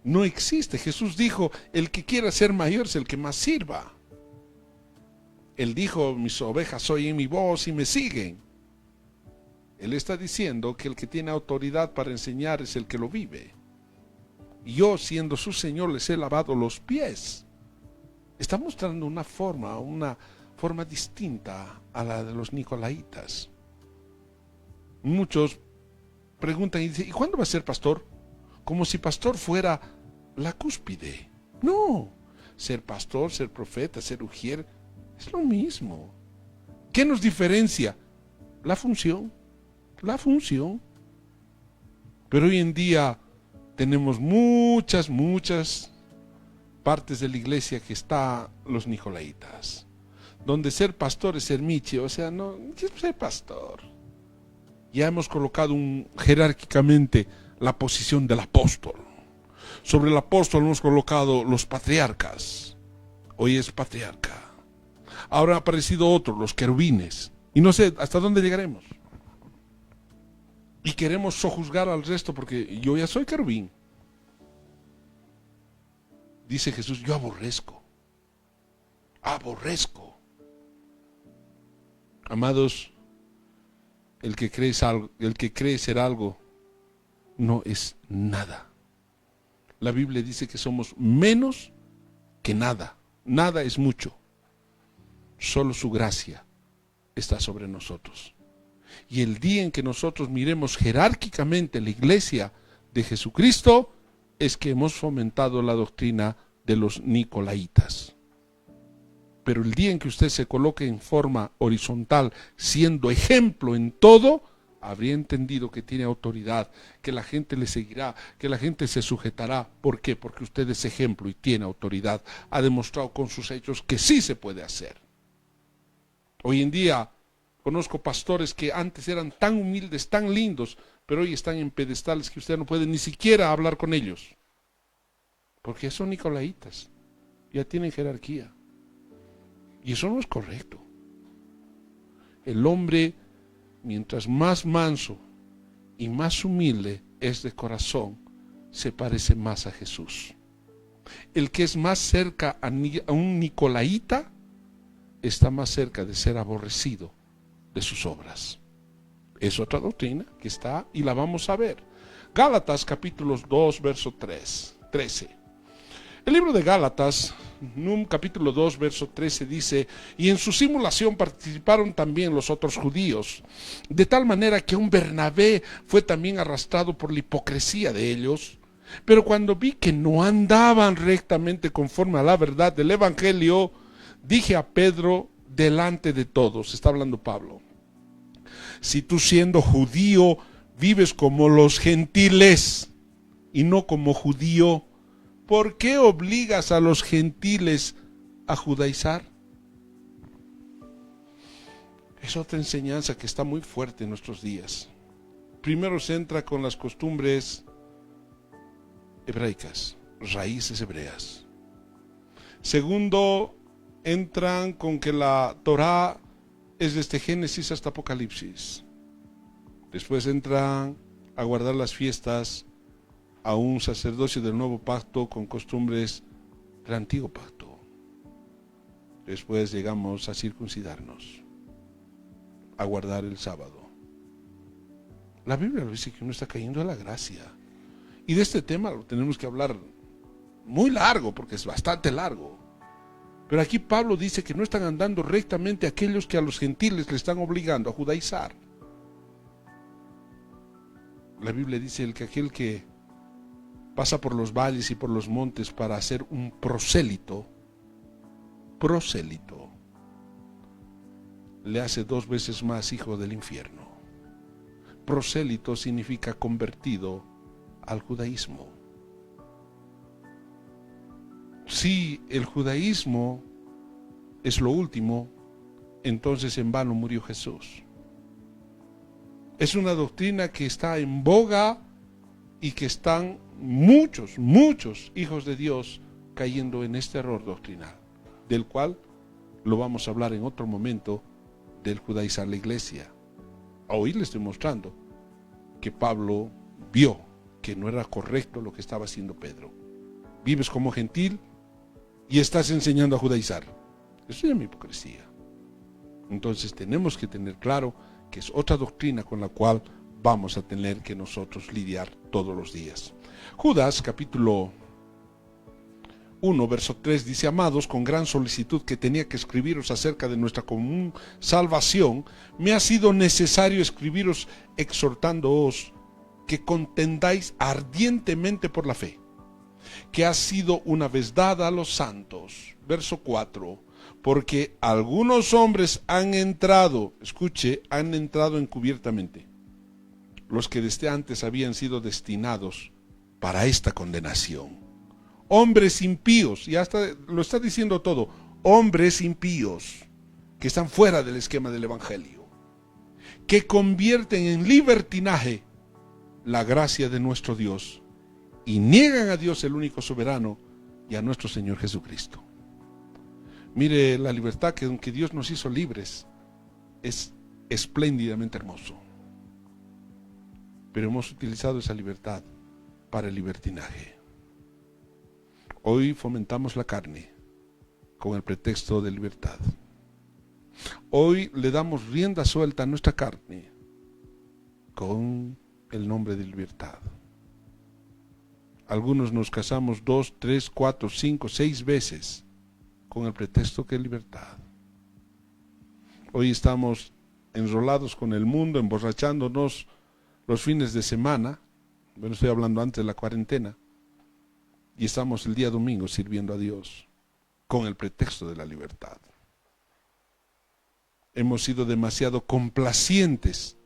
No existe. Jesús dijo, el que quiera ser mayor es el que más sirva. Él dijo, mis ovejas oyen mi voz y me siguen. Él está diciendo que el que tiene autoridad para enseñar es el que lo vive. Yo, siendo su Señor, les he lavado los pies. Está mostrando una forma distinta a la de los nicolaitas. Muchos preguntan y dicen, ¿y cuándo va a ser pastor? Como si pastor fuera la cúspide. No, ser pastor, ser profeta, ser ujier, es lo mismo. ¿Qué nos diferencia? La función. Pero hoy en día tenemos muchas partes de la iglesia que está los nicolaitas, donde ser pastor es ser miche, o sea, no, ser pastor. Ya hemos colocado jerárquicamente la posición del apóstol. Sobre el apóstol hemos colocado los patriarcas. Hoy es patriarca. Ahora ha aparecido otro, los querubines. Y no sé hasta dónde llegaremos. Y queremos sojuzgar al resto porque yo ya soy querubín. Dice Jesús, yo aborrezco. Amados, el que cree ser algo, no es nada. La Biblia dice que somos menos que nada. Nada es mucho. Solo su gracia está sobre nosotros. Y el día en que nosotros miremos jerárquicamente la iglesia de Jesucristo, es que hemos fomentado la doctrina de los nicolaitas. Pero el día en que usted se coloque en forma horizontal, siendo ejemplo en todo, habría entendido que tiene autoridad, que la gente le seguirá, que la gente se sujetará. ¿Por qué? Porque usted es ejemplo y tiene autoridad. Ha demostrado con sus hechos que sí se puede hacer. Hoy en día conozco pastores que antes eran tan humildes, tan lindos, pero hoy están en pedestales que usted no puede ni siquiera hablar con ellos. Porque son nicolaitas, ya tienen jerarquía. Y eso no es correcto. El hombre, mientras más manso y más humilde es de corazón, se parece más a Jesús. El que es más cerca a un nicolaíta, está más cerca de ser aborrecido de sus obras. Es otra doctrina que está y la vamos a ver. Gálatas capítulo 2, verso 13. El libro de Gálatas, capítulo 2, verso 13 dice, y en su simulación participaron también los otros judíos, de tal manera que un Bernabé fue también arrastrado por la hipocresía de ellos. Pero cuando vi que no andaban rectamente conforme a la verdad del evangelio, dije a Pedro delante de todos, está hablando Pablo, si tú siendo judío vives como los gentiles y no como judío, ¿por qué obligas a los gentiles a judaizar? Es otra enseñanza que está muy fuerte en nuestros días. Primero se entra con las costumbres hebraicas, raíces hebreas. Segundo, entran con que la Torá es desde Génesis hasta Apocalipsis. Después entran a guardar las fiestas a un sacerdocio del nuevo pacto con costumbres del antiguo pacto. Después llegamos a circuncidarnos, a guardar el sábado. La Biblia dice que uno está cayendo a la gracia. Y de este tema lo tenemos que hablar muy largo, porque es bastante largo. Pero aquí Pablo dice que no están andando rectamente aquellos que a los gentiles le están obligando a judaizar. La Biblia dice que aquel que pasa por los valles y por los montes para hacer un prosélito, le hace 2 veces más hijo del infierno. Prosélito significa convertido al judaísmo. Si el judaísmo es lo último, entonces en vano murió Jesús. Es una doctrina que está en boga y que están muchos hijos de Dios cayendo en este error doctrinal, del cual lo vamos a hablar en otro momento, del judaizar la iglesia. Hoy le estoy mostrando que Pablo vio que no era correcto lo que estaba haciendo Pedro. Vives como gentil y estás enseñando a judaizar. Eso es mi hipocresía. Entonces tenemos que tener claro que es otra doctrina con la cual vamos a tener que nosotros lidiar todos los días. Judas capítulo 1 verso 3 dice: amados, con gran solicitud que tenía que escribiros acerca de nuestra común salvación, me ha sido necesario escribiros exhortándoos que contendáis ardientemente por la fe, que ha sido una vez dada a los santos. Verso 4: porque algunos hombres han entrado, escuche, han entrado encubiertamente, los que desde antes habían sido destinados para esta condenación. Hombres impíos, y hasta lo está diciendo todo, hombres impíos, que están fuera del esquema del Evangelio, que convierten en libertinaje la gracia de nuestro Dios y niegan a Dios el único soberano y a nuestro Señor Jesucristo. Mire, la libertad que aunque Dios nos hizo libres es espléndidamente hermoso, pero hemos utilizado esa libertad para el libertinaje. Hoy fomentamos la carne con el pretexto de libertad. Hoy le damos rienda suelta a nuestra carne con el nombre de libertad. Algunos nos casamos 2, 3, 4, 5, 6 veces con el pretexto que es libertad. Hoy estamos enrolados con el mundo, emborrachándonos los fines de semana. Bueno, estoy hablando antes de la cuarentena. Y estamos el día domingo sirviendo a Dios con el pretexto de la libertad. Hemos sido demasiado complacientes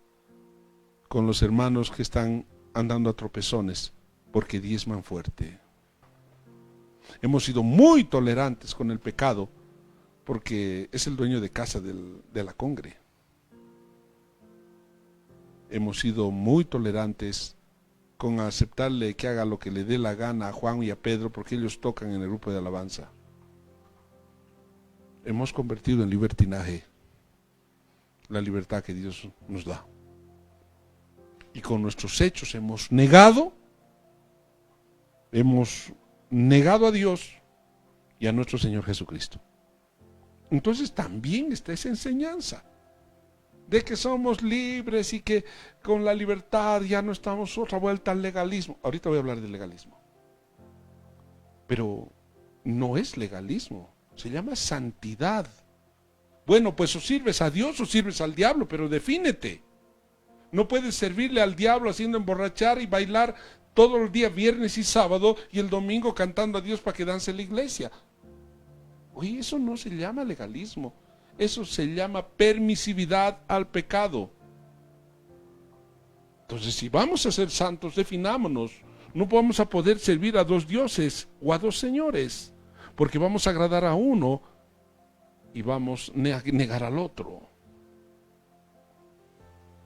con los hermanos que están andando a tropezones porque diezman fuerte. Hemos sido muy tolerantes con el pecado porque es el dueño de casa de la congre. Hemos sido muy tolerantes con aceptarle que haga lo que le dé la gana a Juan y a Pedro porque ellos tocan en el grupo de alabanza. Hemos convertido en libertinaje la libertad que Dios nos da. Y con nuestros hechos hemos negado a Dios y a nuestro Señor Jesucristo. Entonces también está esa enseñanza de que somos libres y que con la libertad ya no estamos otra vuelta al legalismo. Ahorita voy a hablar del legalismo. Pero no es legalismo, se llama santidad. Bueno, pues o sirves a Dios o sirves al diablo, pero defínete. No puedes servirle al diablo haciendo emborrachar y bailar todo el día viernes y sábado y el domingo cantando a Dios para que dance en la iglesia. Oye, eso no se llama legalismo. Eso se llama permisividad al pecado. Entonces, si vamos a ser santos, definámonos. No vamos a poder servir a dos dioses o a dos señores, porque vamos a agradar a uno y vamos a negar al otro.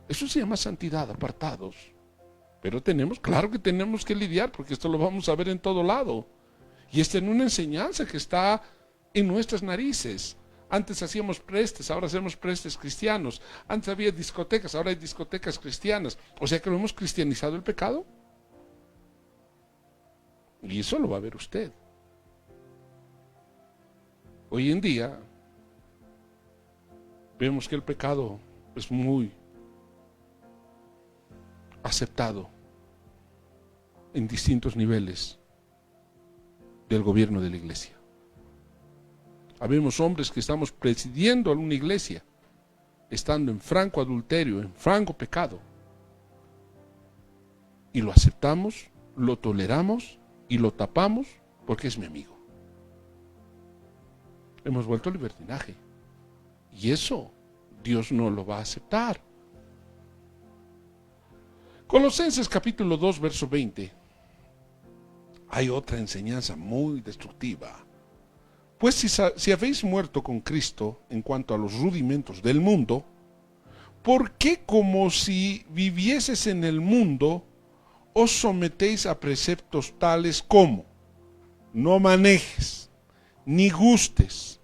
Eso se llama santidad, apartados. Pero claro que tenemos que lidiar, porque esto lo vamos a ver en todo lado. Y esta es una enseñanza que está en nuestras narices. Antes hacíamos prestes, ahora hacemos prestes cristianos. Antes había discotecas, ahora hay discotecas cristianas. O sea que lo hemos cristianizado el pecado. Y eso lo va a ver usted. Hoy en día vemos que el pecado es muy aceptado en distintos niveles del gobierno de la iglesia. Habemos hombres que estamos presidiendo una iglesia, estando en franco adulterio, en franco pecado. Y lo aceptamos, lo toleramos y lo tapamos porque es mi amigo. Hemos vuelto al libertinaje. Y eso Dios no lo va a aceptar. Colosenses capítulo 2, verso 20. Hay otra enseñanza muy destructiva. Pues si habéis muerto con Cristo en cuanto a los rudimentos del mundo, ¿por qué como si vivieses en el mundo, os sometéis a preceptos tales como no manejes, ni gustes,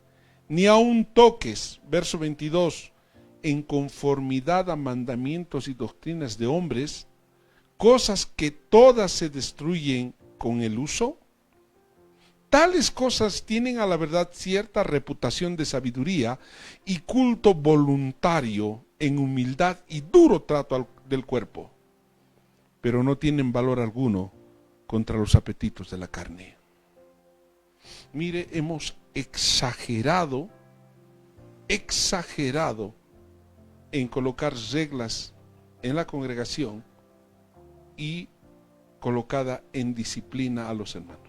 ni aun toques, verso 22, en conformidad a mandamientos y doctrinas de hombres, cosas que todas se destruyen con el uso? Tales cosas tienen a la verdad cierta reputación de sabiduría y culto voluntario en humildad y duro trato del cuerpo, pero no tienen valor alguno contra los apetitos de la carne. Mire, hemos exagerado en colocar reglas en la congregación y colocada en disciplina a los hermanos.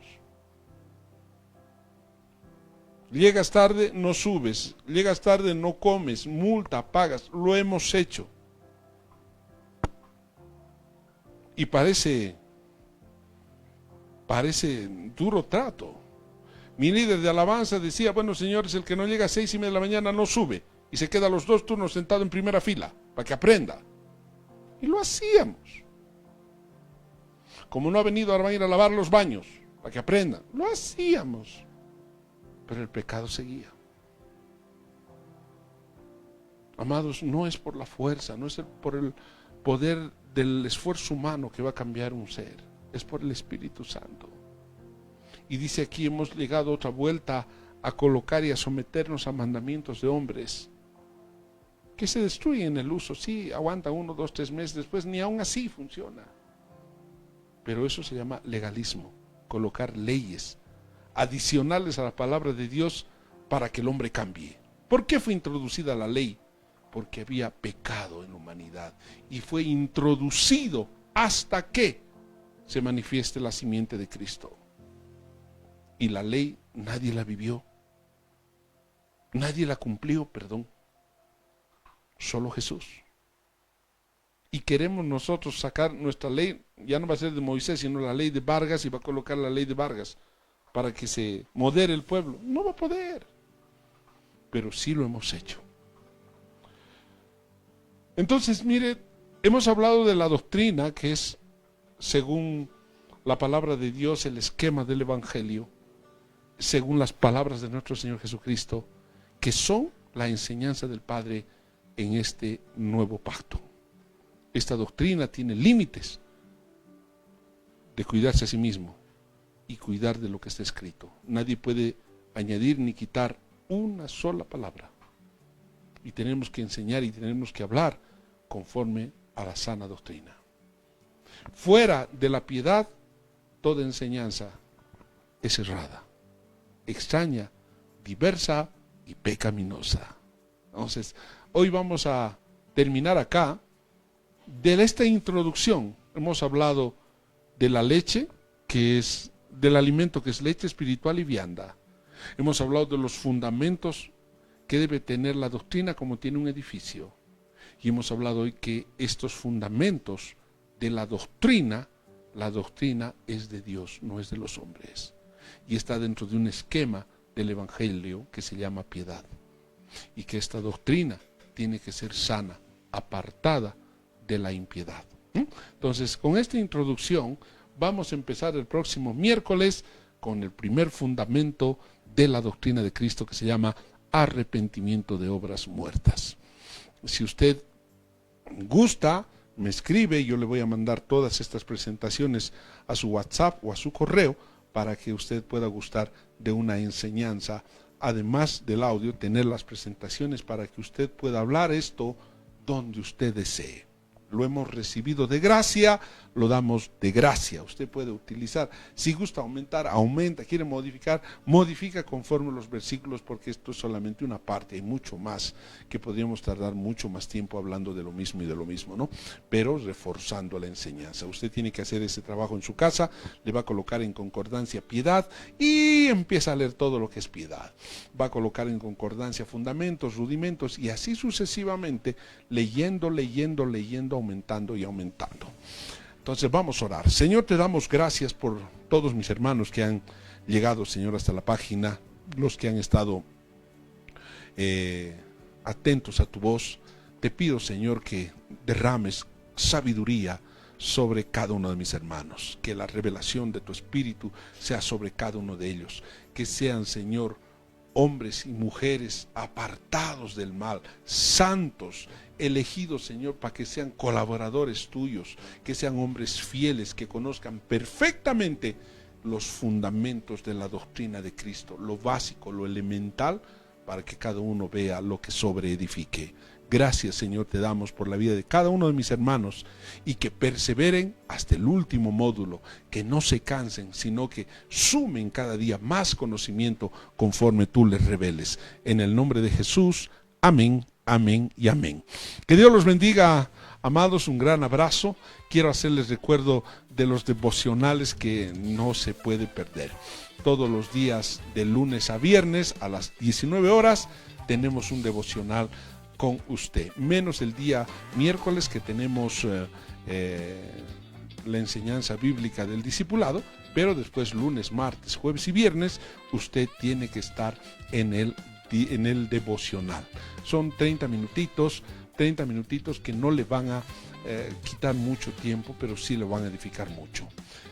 Llegas tarde, no subes. Llegas tarde, no comes. Multa, pagas. Lo hemos hecho. Y parece duro trato. Mi líder de alabanza decía, bueno, señores, el que no llega a 6:30 de la mañana no sube. Y se queda los 2 turnos sentado en primera fila, para que aprenda. Y lo hacíamos. Como no ha venido, ahora van a ir a lavar los baños, para que aprendan. Lo hacíamos. Pero el pecado seguía. Amados, no es por la fuerza, no es por el poder del esfuerzo humano que va a cambiar un ser, es por el Espíritu Santo. Y dice aquí, hemos llegado otra vuelta a colocar y a someternos a mandamientos de hombres que se destruyen en el uso. Sí, aguanta 1, 2, 3 meses, después ni aún así funciona. Pero eso se llama legalismo, colocar leyes adicionales a la palabra de Dios para que el hombre cambie. ¿Por qué fue introducida la ley? Porque había pecado en la humanidad y fue introducido hasta que se manifieste la simiente de Cristo. Y la ley nadie la vivió, nadie la cumplió, perdón, solo Jesús. Y queremos nosotros sacar nuestra ley, ya no va a ser de Moisés, sino la ley de Vargas, y va a colocar la ley de Vargas para que se modere el pueblo. No va a poder, pero sí lo hemos hecho. Entonces, mire, hemos hablado de la doctrina, que es, según la palabra de Dios, el esquema del Evangelio, según las palabras de nuestro Señor Jesucristo, que son la enseñanza del Padre en este nuevo pacto. Esta doctrina tiene límites de cuidarse a sí mismo y cuidar de lo que está escrito. Nadie puede añadir ni quitar una sola palabra. Y tenemos que enseñar y tenemos que hablar conforme a la sana doctrina. Fuera de la piedad, toda enseñanza es errada, extraña, diversa y pecaminosa. Entonces, hoy vamos a terminar acá. De esta introducción hemos hablado de la leche, que es del alimento que es leche espiritual y vianda. Hemos hablado de los fundamentos que debe tener la doctrina como tiene un edificio. Y hemos hablado hoy que estos fundamentos de la doctrina es de Dios, no es de los hombres. Y está dentro de un esquema del Evangelio que se llama piedad. Y que esta doctrina tiene que ser sana, apartada de la impiedad. Entonces, con esta introducción, vamos a empezar el próximo miércoles con el primer fundamento de la doctrina de Cristo, que se llama arrepentimiento de obras muertas. Si usted gusta, me escribe, yo le voy a mandar todas estas presentaciones a su WhatsApp o a su correo para que usted pueda gustar de una enseñanza. Además del audio, tener las presentaciones para que usted pueda hablar esto donde usted desee. Lo hemos recibido de gracia, lo damos de gracia. Usted puede utilizar, si gusta aumentar, aumenta, quiere modificar, modifica conforme los versículos, porque esto es solamente una parte, hay mucho más, que podríamos tardar mucho más tiempo hablando de lo mismo y de lo mismo, ¿no? Pero reforzando la enseñanza. Usted tiene que hacer ese trabajo en su casa, le va a colocar en concordancia piedad y empieza a leer todo lo que es piedad. Va a colocar en concordancia fundamentos, rudimentos y así sucesivamente, leyendo, aumentando y aumentando. Entonces vamos a orar. Señor, te damos gracias por todos mis hermanos que han llegado, Señor, hasta la página, los que han estado atentos a tu voz. Te pido, Señor, que derrames sabiduría sobre cada uno de mis hermanos, que la revelación de tu Espíritu sea sobre cada uno de ellos, que sean, Señor, hombres y mujeres apartados del mal, santos, elegidos, Señor, para que sean colaboradores tuyos, que sean hombres fieles, que conozcan perfectamente los fundamentos de la doctrina de Cristo, lo básico, lo elemental, para que cada uno vea lo que sobreedifique. Gracias, Señor, te damos por la vida de cada uno de mis hermanos y que perseveren hasta el último módulo, que no se cansen, sino que sumen cada día más conocimiento conforme tú les reveles. En el nombre de Jesús, amén, amén y amén. Que Dios los bendiga, amados, un gran abrazo. Quiero hacerles recuerdo de los devocionales que no se puede perder. Todos los días de lunes a viernes a las 19 horas tenemos un devocional con usted, menos el día miércoles que tenemos la enseñanza bíblica del discipulado, pero después lunes, martes, jueves y viernes usted tiene que estar en el devocional. Son 30 minutitos que no le van a quitar mucho tiempo, pero sí le van a edificar mucho.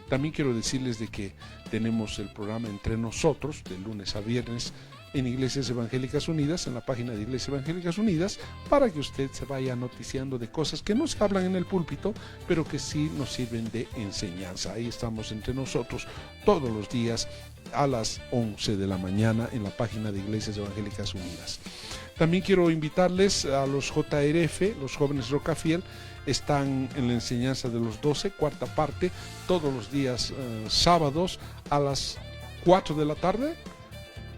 También quiero decirles de que tenemos el programa Entre Nosotros, de lunes a viernes, en Iglesias Evangélicas Unidas, en la página de Iglesias Evangélicas Unidas, para que usted se vaya noticiando de cosas que no se hablan en el púlpito, pero que sí nos sirven de enseñanza. Ahí estamos Entre Nosotros todos los días a las 11 de la mañana en la página de Iglesias Evangélicas Unidas. También quiero invitarles a los JRF, los jóvenes Rocafiel. Están en la enseñanza de los 12, cuarta parte, todos los días sábados a las 4 de la tarde.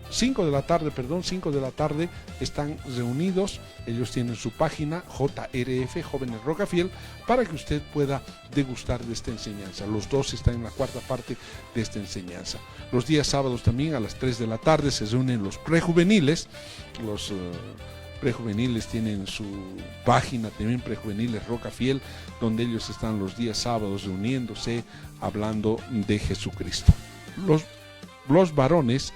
5 de la tarde están reunidos. Ellos tienen su página JRF, Jóvenes Rocafiel, para que usted pueda degustar de esta enseñanza. Los dos están en la cuarta parte de esta enseñanza. Los días sábados también a las 3 de la tarde se reúnen los prejuveniles. Los prejuveniles tienen su página también, Prejuveniles Rocafiel, donde ellos están los días sábados reuniéndose, hablando de Jesucristo. Los varones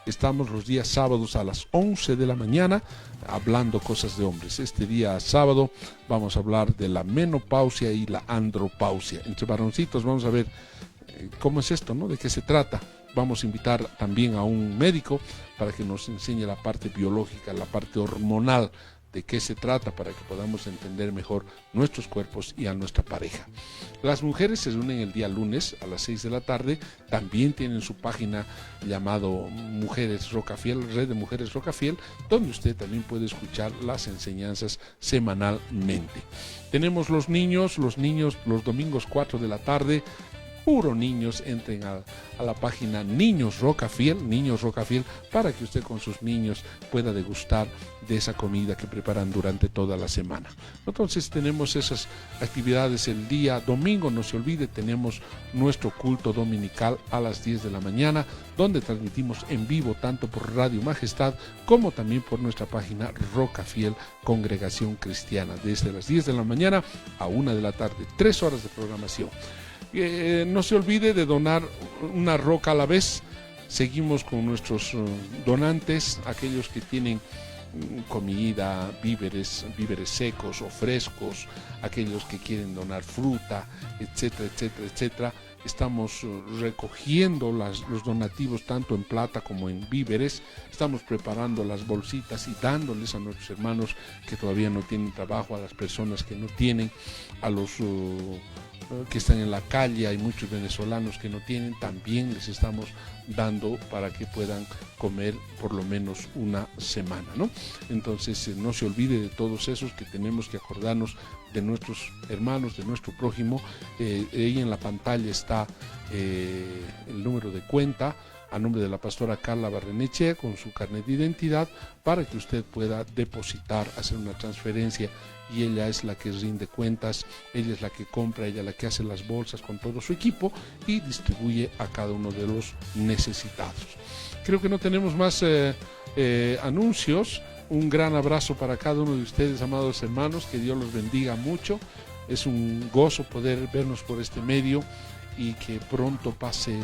estamos los días sábados a las 11 de la mañana hablando cosas de hombres. Este día sábado vamos a hablar de la menopausia y la andropausia. Entre varoncitos vamos a ver cómo es esto, ¿no? De qué se trata. Vamos a invitar también a un médico para que nos enseñe la parte biológica, la parte hormonal, de qué se trata, para que podamos entender mejor nuestros cuerpos y a nuestra pareja. Las mujeres se reúnen el día lunes a las 6 de la tarde, también tienen su página llamado Mujeres Rocafiel, Red de Mujeres Rocafiel, donde usted también puede escuchar las enseñanzas semanalmente. Tenemos los niños los domingos 4 de la tarde, puro niños. Entren a la página Niños Rocafiel, para que usted con sus niños pueda degustar de esa comida que preparan durante toda la semana. Entonces tenemos esas actividades el día domingo. No se olvide, tenemos nuestro culto dominical a las 10 de la mañana, donde transmitimos en vivo tanto por Radio Majestad como también por nuestra página Rocafiel Congregación Cristiana, desde las 10 de la mañana a 1 de la tarde, 3 horas de programación. No se olvide de donar una roca a la vez. Seguimos con nuestros donantes, aquellos que tienen comida, víveres secos o frescos, aquellos que quieren donar fruta, etcétera, etcétera, etcétera. Estamos recogiendo los donativos tanto en plata como en víveres. Estamos preparando las bolsitas y dándoles a nuestros hermanos que todavía no tienen trabajo, a las personas que no tienen, a los que están en la calle. Hay muchos venezolanos que no tienen, también les estamos dando para que puedan comer por lo menos una semana, ¿no? Entonces no se olvide de todos esos, que tenemos que acordarnos de nuestros hermanos, de nuestro prójimo. Ahí en la pantalla está el número de cuenta a nombre de la pastora Carla Barrenechea con su carnet de identidad, para que usted pueda depositar, hacer una transferencia, y ella es la que rinde cuentas, ella es la que compra, ella es la que hace las bolsas con todo su equipo y distribuye a cada uno de los necesitados. Creo que no tenemos más anuncios. Un gran abrazo para cada uno de ustedes, amados hermanos, que Dios los bendiga mucho. Es un gozo poder vernos por este medio y que pronto pase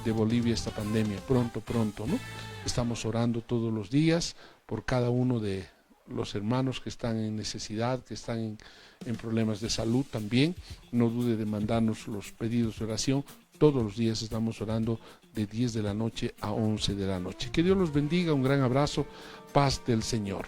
de Bolivia esta pandemia, pronto, ¿no? Estamos orando todos los días por cada uno de los hermanos que están en necesidad, que están en problemas de salud también. No dude de mandarnos los pedidos de oración. Todos los días estamos orando de 10 de la noche a 11 de la noche. Que Dios los bendiga, un gran abrazo, paz del Señor.